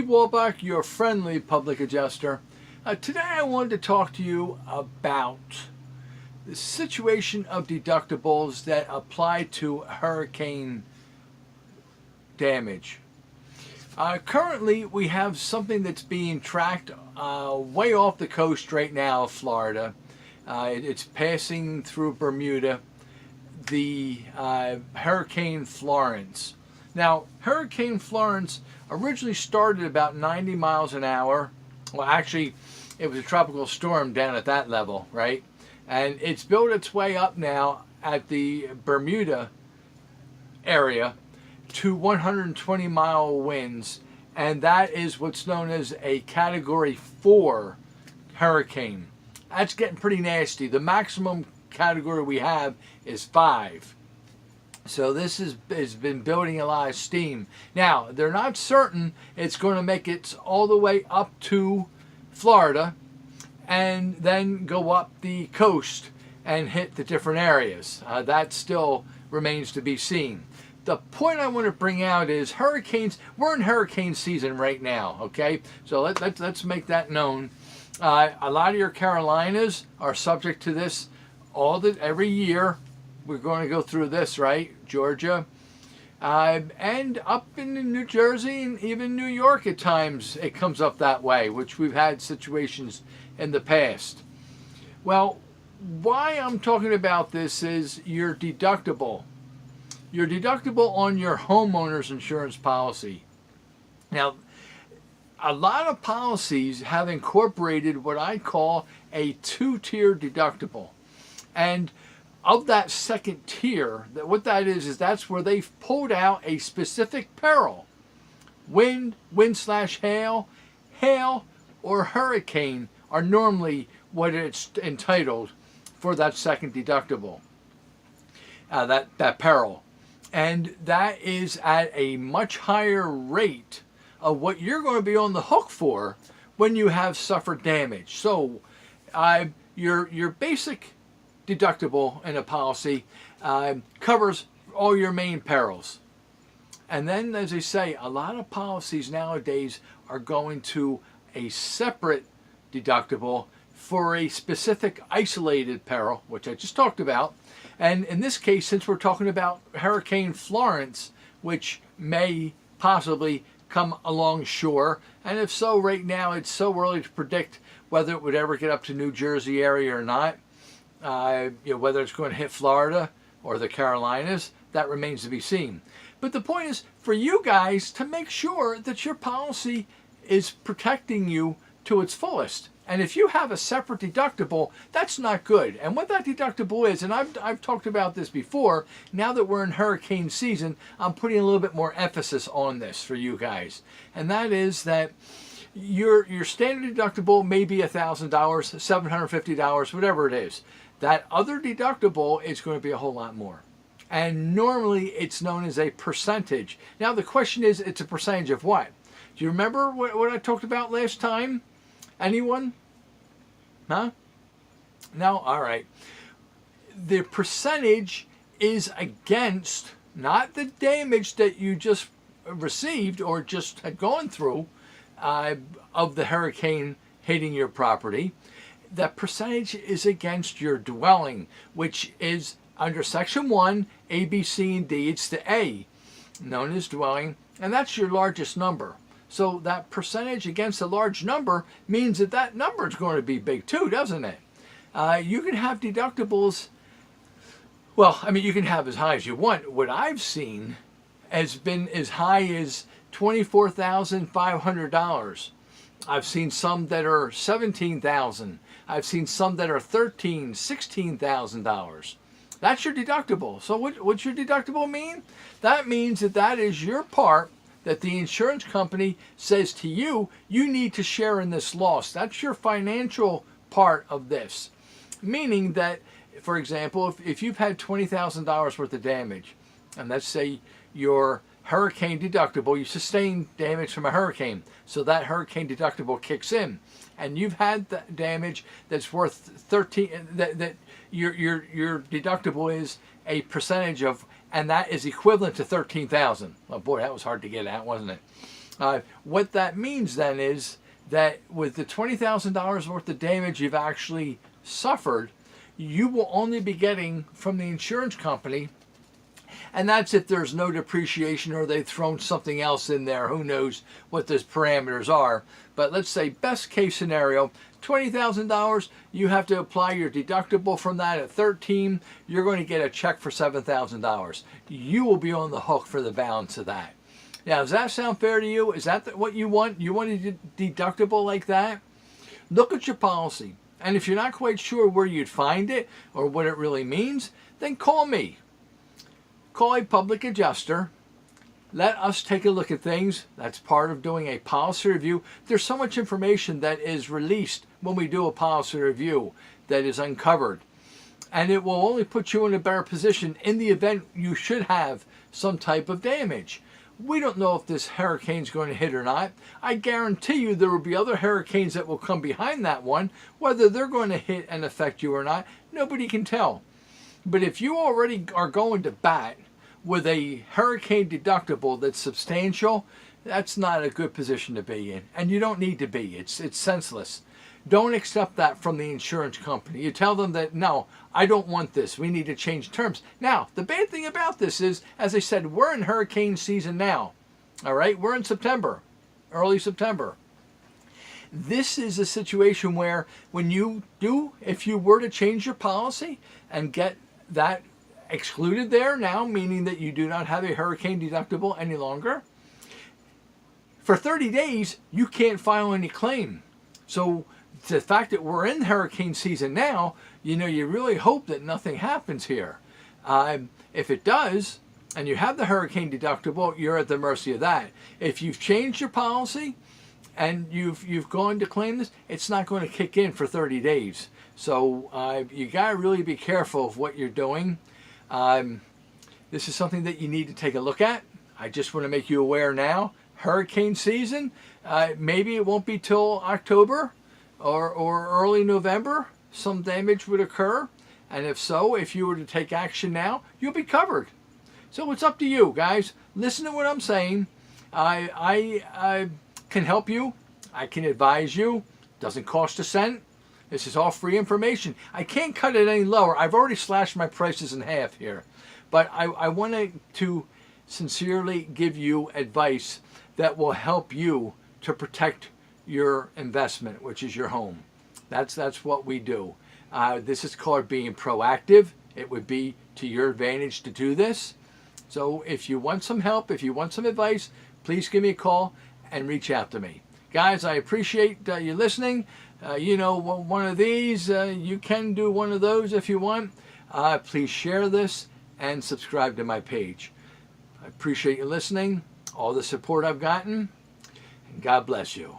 Wolbach, your friendly public adjuster. Today I wanted to talk to you about the situation of deductibles that apply to hurricane damage. Currently we have something that's being tracked way off the coast right now of Florida. It's passing through Bermuda, the Hurricane Florence. Now, Hurricane Florence originally started about 90 miles an hour. Well, actually, it was a tropical storm down at that level, right? And it's built its way up now at the Bermuda area to 120-mile winds, and that is what's known as a Category 4 hurricane. That's getting pretty nasty. The maximum category we have is 5. So this has been building a lot of steam. Now, they're not certain it's going to make it all the way up to Florida and then go up the coast and hit the different areas. That still remains to be seen. The point I want to bring out is hurricanes. We're in hurricane season right now, okay? So let's make that known. A lot of your Carolinas are subject to this every year. We're going to go through this, right? Georgia, and up in New Jersey and even New York at times it comes up that way, which we've had situations in the past. Well, why I'm talking about this is your deductible. Your deductible on your homeowner's insurance policy. Now, a lot of policies have incorporated what I call a 2-tier deductible. And of that second tier, what that is that's where they've pulled out a specific peril. Wind/hail, hail, or hurricane are normally what it's entitled for that second deductible, that peril. And that is at a much higher rate of what you're going to be on the hook for when you have suffered damage. So your basic deductible in a policy covers all your main perils. And then, as I say, a lot of policies nowadays are going to a separate deductible for a specific isolated peril, which I just talked about. And in this case, since we're talking about Hurricane Florence, which may possibly come along shore, and if so, right now it's so early to predict whether it would ever get up to New Jersey area or not. Whether it's going to hit Florida or the Carolinas, that remains to be seen. But the point is for you guys to make sure that your policy is protecting you to its fullest. And if you have a separate deductible, that's not good. And what that deductible is, and I've talked about this before, now that we're in hurricane season, I'm putting a little bit more emphasis on this for you guys. And that is that your standard deductible may be $1,000, $750, whatever it is. That other deductible is going to be a whole lot more. And normally it's known as a percentage. Now the question is, it's a percentage of what? Do you remember what I talked about last time? Anyone? Huh? No? All right. The percentage is against not the damage that you just received or just had gone through of the hurricane hitting your property. That percentage is against your dwelling, which is under Section 1, A, B, C, and D. It's the A, known as dwelling, and that's your largest number. So that percentage against a large number means that number is going to be big too, doesn't it? You can have deductibles, well, I mean, you can have as high as you want. What I've seen has been as high as $24,500. I've seen some that are $17,000. I've seen some that are $13,000, $16,000. That's your deductible. So what's your deductible mean? That means that is your part that the insurance company says to you, you need to share in this loss. That's your financial part of this. Meaning that, for example, if you've had $20,000 worth of damage, and let's say your hurricane deductible, you sustain damage from a hurricane, so that hurricane deductible kicks in, and you've had the damage that's worth 13, that your deductible is a percentage of, and that is equivalent to $13,000. Oh boy, that was hard to get at, wasn't it? What that means then is that with the $20,000 worth of damage you've actually suffered, you will only be getting from the insurance company, and that's if there's no depreciation or they've thrown something else in there. Who knows what those parameters are. But let's say best case scenario, $20,000, you have to apply your deductible from that at 13, you're going to get a check for $7,000. You will be on the hook for the balance of that. Now, does that sound fair to you? Is that what you want? You want a deductible like that? Look at your policy. And if you're not quite sure where you'd find it or what it really means, then call me. Call a public adjuster. Let us take a look at things. That's part of doing a policy review. There's so much information that is released when we do a policy review that is uncovered. And it will only put you in a better position in the event you should have some type of damage. We don't know if this hurricane's going to hit or not. I guarantee you there will be other hurricanes that will come behind that one. Whether they're going to hit and affect you or not, nobody can tell. But if you already are going to bat with a hurricane deductible that's substantial, that's not a good position to be in. And you don't need to be. It's senseless. Don't accept that from the insurance company. You tell them that, no, I don't want this. We need to change terms. Now, the bad thing about this is, as I said, we're in hurricane season now. All right? We're in September, early September. This is a situation where when you do, if you were to change your policy and get that excluded there now, meaning that you do not have a hurricane deductible any longer, for 30 days, you can't file any claim. So the fact that we're in hurricane season now, you really hope that nothing happens here. If it does, and you have the hurricane deductible, you're at the mercy of that. If you've changed your policy and you've gone to claim this, it's not going to kick in for 30 days. So you got to really be careful of what you're doing. This is something that you need to take a look at. I just want to make you aware now. Hurricane season, maybe it won't be till October or early November. Some damage would occur. And if so, if you were to take action now, you'll be covered. So it's up to you, guys. Listen to what I'm saying. I can help you. I can advise you. Doesn't cost a cent. This is all free information. I can't cut it any lower. I've already slashed my prices in half here. But I wanted to sincerely give you advice that will help you to protect your investment, which is your home. That's what we do. This is called being proactive. It would be to your advantage to do this. So if you want some help, if you want some advice, please give me a call and reach out to me. Guys, I appreciate you listening. One of these, you can do one of those if you want. Please share this and subscribe to my page. I appreciate you listening, all the support I've gotten, and God bless you.